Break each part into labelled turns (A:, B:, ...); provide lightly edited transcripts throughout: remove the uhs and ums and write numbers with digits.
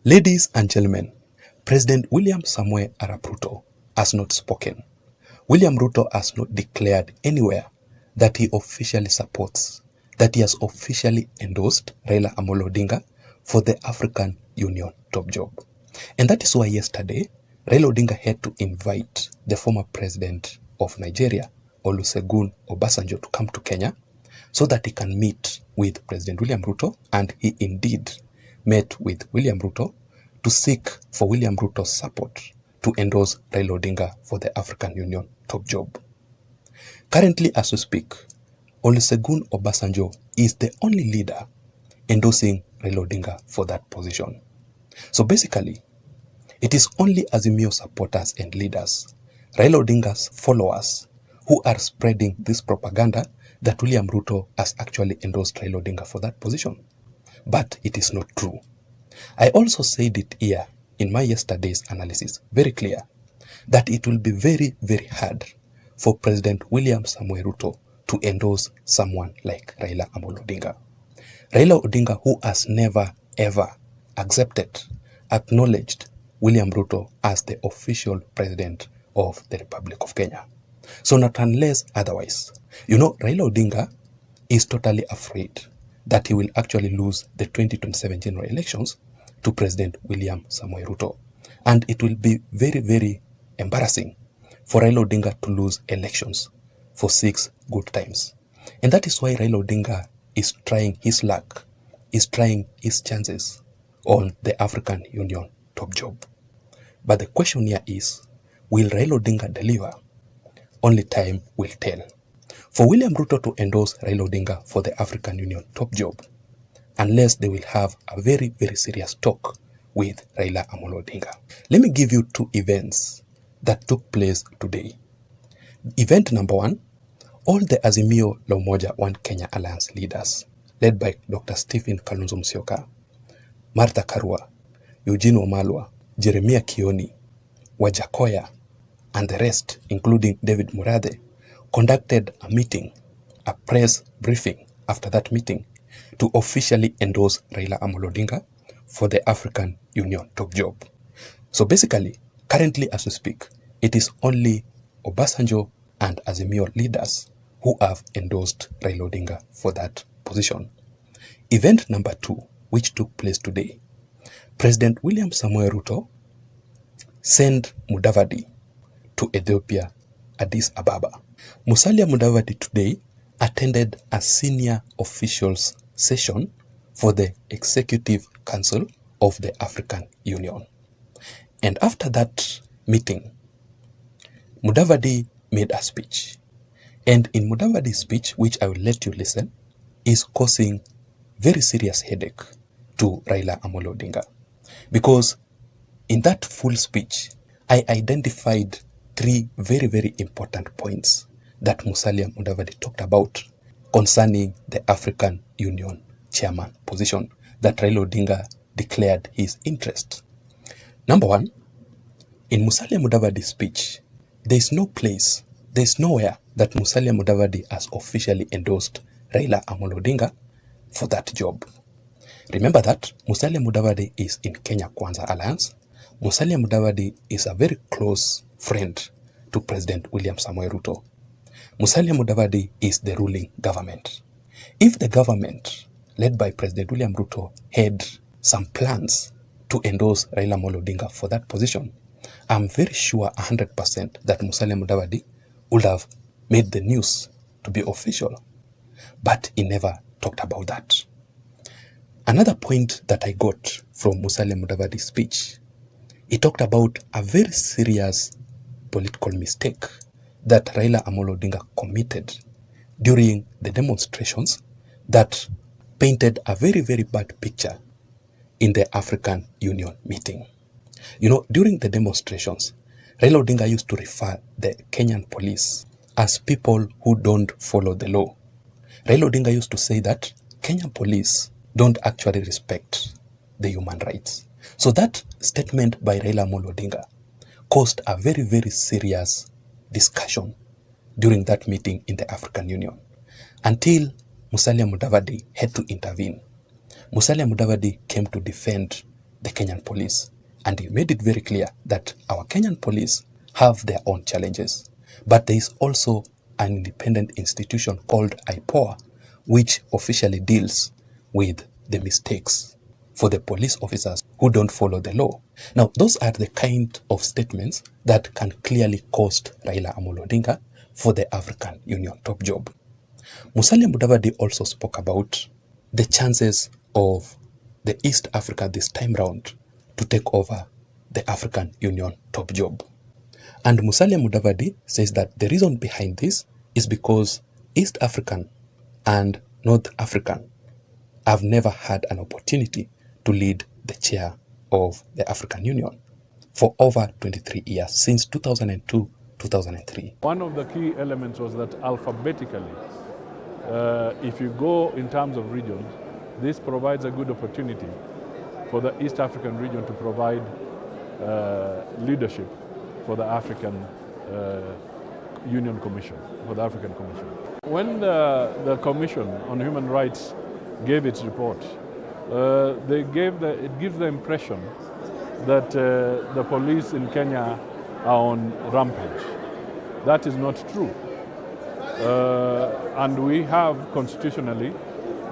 A: Ladies and gentlemen, President William Samoei Arap Ruto has not spoken. William Ruto has not declared anywhere that he officially supports, that he has officially endorsed Raila Amolo Odinga for the African Union top job. And that is why yesterday, Raila Odinga had to invite the former president of Nigeria, Olusegun Obasanjo, to come to Kenya so that he can meet with President William Ruto, and he indeed met with William Ruto to seek for William Ruto's support to endorse Raila Odinga for the African Union top job. Currently, as we speak, Olusegun Obasanjo is the only leader endorsing Raila Odinga for that position. So basically, it is only Azimio supporters and leaders, Raila Odinga's followers, who are spreading this propaganda that William Ruto has actually endorsed Raila Odinga for that position. But it is not true. I also said it here in my yesterday's analysis, very clear, that it will be very, very hard for President William Samoei Ruto to endorse someone like Raila Amolo Odinga. Raila Odinga, who has never, ever accepted, acknowledged William Ruto as the official president of the Republic of Kenya. So not unless otherwise, Raila Odinga is totally afraid that he will actually lose the 2027 general elections to President William Samoei Ruto. And it will be very, very embarrassing for Raila Odinga to lose elections for 6 good times. And that is why Raila Odinga is trying his luck, is trying his chances on the African Union top job. But the question here is, will Raila Odinga deliver? Only time will tell. For William Ruto to endorse Raila Odinga for the African Union top job, unless they will have a very, very serious talk with Raila Amolo Odinga. Let me give you 2 events that took place today. Event number 1, all the Azimio la Umoja One Kenya Alliance leaders, led by Dr. Stephen Kalonzo Musyoka, Martha Karua, Eugene Wamalwa, Jeremiah Kioni, Wajakoya, and the rest, including David Murathe, conducted a meeting, a press briefing after that meeting, to officially endorse Raila Amolo Odinga for the African Union top job. So basically, currently as we speak, it is only Obasanjo and Azimio leaders who have endorsed Raila Odinga for that position. Event number 2, which took place today, President William Samoei Ruto sent Mudavadi to Ethiopia, Addis Ababa. Musalia Mudavadi today attended a senior officials session for the Executive Council of the African Union. And after that meeting, Mudavadi made a speech. And in Mudavadi's speech, which I will let you listen, is causing very serious headache to Raila Amolo Odinga. Because in that full speech, I identified 3 very, very important points that Musalia Mudavadi talked about concerning the African Union chairman position that Raila Odinga declared his interest. Number 1, in Musalia Mudavadi's speech, there is no place, there is nowhere that Musalia Mudavadi has officially endorsed Raila Amolo Odinga for that job. Remember that Musalia Mudavadi is in Kenya Kwanza Alliance. Musalia Mudavadi is a very close friend to President William Samoei Ruto. Musalia Mudavadi is the ruling government. If the government, led by President William Ruto, had some plans to endorse Raila Amolo Odinga for that position, I'm very sure 100% that Musalia Mudavadi would have made the news to be official. But he never talked about that. Another point that I got from Musalia Mudavadi's speech, he talked about a very serious political mistake that Raila Amolo Odinga committed during the demonstrations that painted a very, very bad picture in the African Union meeting. During the demonstrations, Raila Odinga used to refer the Kenyan police as people who don't follow the law. Raila Odinga used to say that Kenyan police don't actually respect the human rights. So that statement by Raila Amolo Odinga caused a very, very serious discussion during that meeting in the African Union, until Musalia Mudavadi had to intervene. Musalia Mudavadi came to defend the Kenyan police. And he made it very clear that our Kenyan police have their own challenges. But there is also an independent institution called IPOA, which officially deals with the mistakes for the police officers who don't follow the law. Now, those are the kind of statements that can clearly cost Raila Amolo Odinga for the African Union top job. Musalia Mudavadi also spoke about the chances of the East Africa this time round to take over the African Union top job. And Musalia Mudavadi says that the reason behind this is because East African and North African have never had an opportunity to lead the chair of the African Union for over 23 years, since 2002-2003.
B: One of the key elements was that alphabetically, if you go in terms of regions, this provides a good opportunity for the East African region to provide leadership for the African Union Commission, for the African Commission. When the Commission on Human Rights gave its report, it gives the impression that the police in Kenya are on rampage. That is not true. And we have constitutionally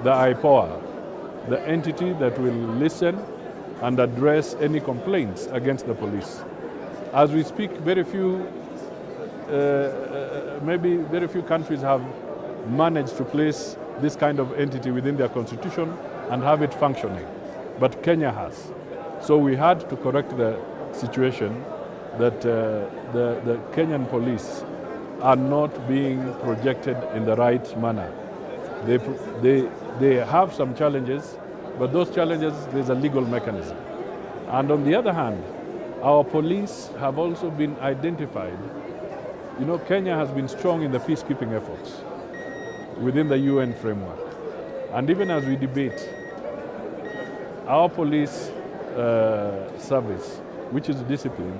B: the IPOA, the entity that will listen and address any complaints against the police. As we speak, very few countries have managed to place this kind of entity within their constitution and have it functioning. But Kenya has. So we had to correct the situation that the Kenyan police are not being projected in the right manner. They have some challenges, but those challenges, there's a legal mechanism. And on the other hand, our police have also been identified. You know, Kenya has been strong in the peacekeeping efforts within the UN framework. And even as we debate, our police service, which is disciplined,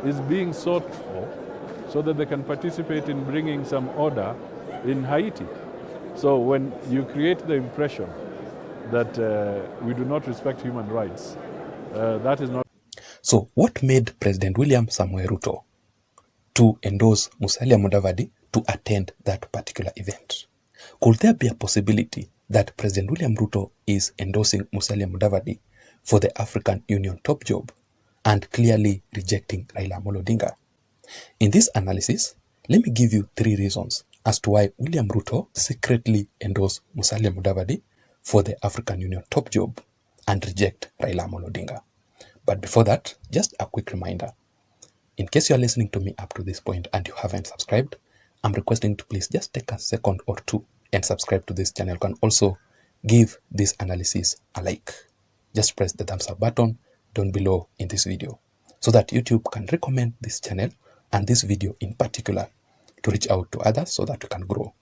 B: is being sought for so that they can participate in bringing some order in Haiti. So when you create the impression that we do not respect human rights, that is not.
A: So what made President William Samoei Ruto to endorse Musalia Mudavadi to attend that particular event? Could there be a possibility that President William Ruto is endorsing Musalia Mudavadi for the African Union top job and clearly rejecting Raila Amolo Odinga? In this analysis, let me give you 3 reasons as to why William Ruto secretly endorsed Musalia Mudavadi for the African Union top job and reject Raila Amolo Odinga. But before that, just a quick reminder. In case you are listening to me up to this point and you haven't subscribed, I'm requesting to please just take a second or two and subscribe to this channel. You can also give this analysis a like. Just press the thumbs up button down below in this video so that YouTube can recommend this channel and this video in particular to reach out to others so that we can grow.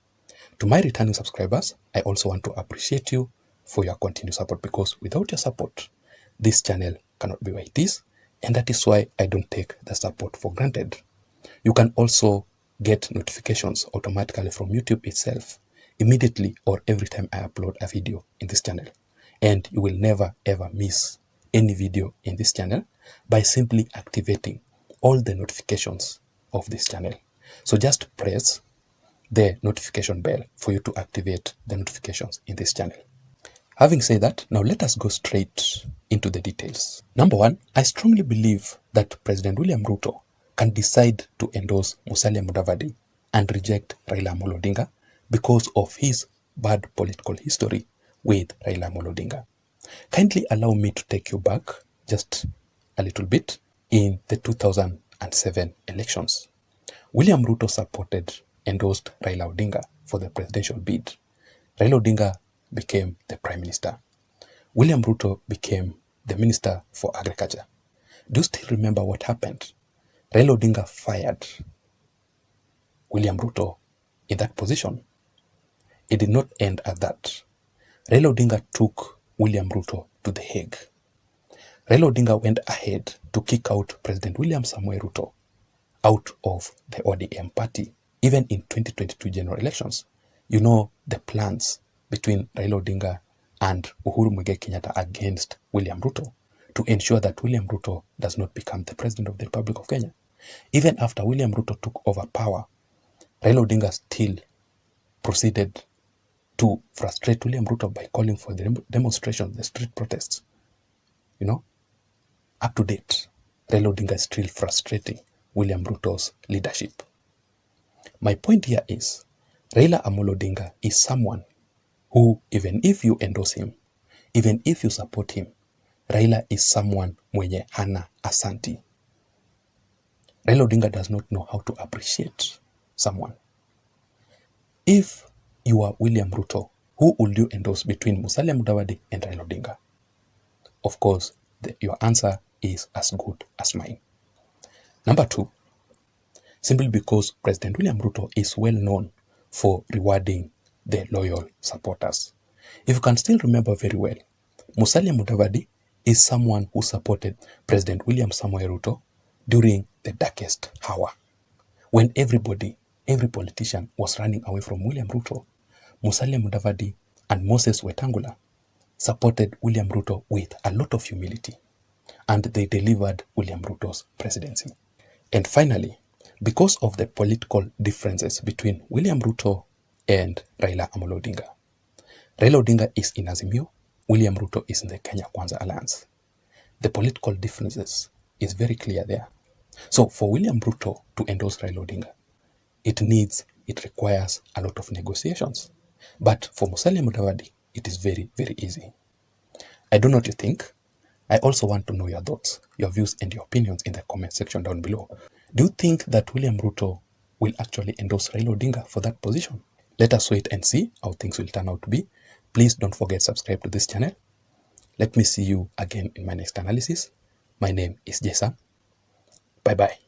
A: To my returning subscribers, I also want to appreciate you for your continued support, because without your support, this channel cannot be where it is, and that is why I don't take the support for granted. You can also get notifications automatically from YouTube itself immediately or every time I upload a video in this channel, and you will never ever miss any video in this channel by simply activating all the notifications of this channel. So just press the notification bell for you to activate the notifications in this channel. Having said that, now let us go straight into the details. Number 1, I strongly believe that President William Ruto can decide to endorse Musalia Mudavadi and reject Raila Amolo Odinga because of his bad political history with Raila Amolo Odinga. Kindly allow me to take you back just a little bit in the 2007 elections. William Ruto endorsed Raila Odinga for the presidential bid. Raila Odinga became the Prime Minister. William Ruto became the Minister for Agriculture. Do you still remember what happened? Raila Odinga fired William Ruto in that position. It did not end at that. Raila Odinga took William Ruto to The Hague. Raila Odinga went ahead to kick out President William Samoei Ruto out of the ODM party, even in 2022 general elections. You know the plans between Raila Odinga and Uhuru Muigai Kenyatta against William Ruto to ensure that William Ruto does not become the president of the Republic of Kenya. Even after William Ruto took over power, Raila Odinga still proceeded to frustrate William Ruto by calling for the demonstration, the street protests. You know, up to date, Raila Odinga is still frustrating William Ruto's leadership. My point here is, Raila Amolo Odinga is someone who, even if you endorse him, even if you support him, Raila is someone mwenye hana asanti. Raila Odinga does not know how to appreciate someone. If you are William Ruto, who would you endorse between Musalia Mudavadi and Raila Odinga? Of course, your answer is as good as mine. Number two, simply because President William Ruto is well known for rewarding the loyal supporters. If you can still remember very well, Musalia Mudavadi is someone who supported President William Samoei Ruto during the darkest hour. When every politician was running away from William Ruto, Musalia Mudavadi and Moses Wetangula supported William Ruto with a lot of humility, and they delivered William Ruto's presidency. And finally, because of the political differences between William Ruto and Raila Amolo Odinga, Raila Odinga is in Azimio, William Ruto is in the Kenya Kwanza Alliance. The political differences is very clear there. So for William Ruto to endorse Raila Odinga, it requires a lot of negotiations. But for Musalia Mudavadi, it is very, very easy. I don't know what you think. I also want to know your thoughts, your views and your opinions in the comment section down below. Do you think that William Ruto will actually endorse Raila Odinga for that position? Let us wait and see how things will turn out to be. Please don't forget to subscribe to this channel. Let me see you again in my next analysis. My name is Jason. Bye-bye.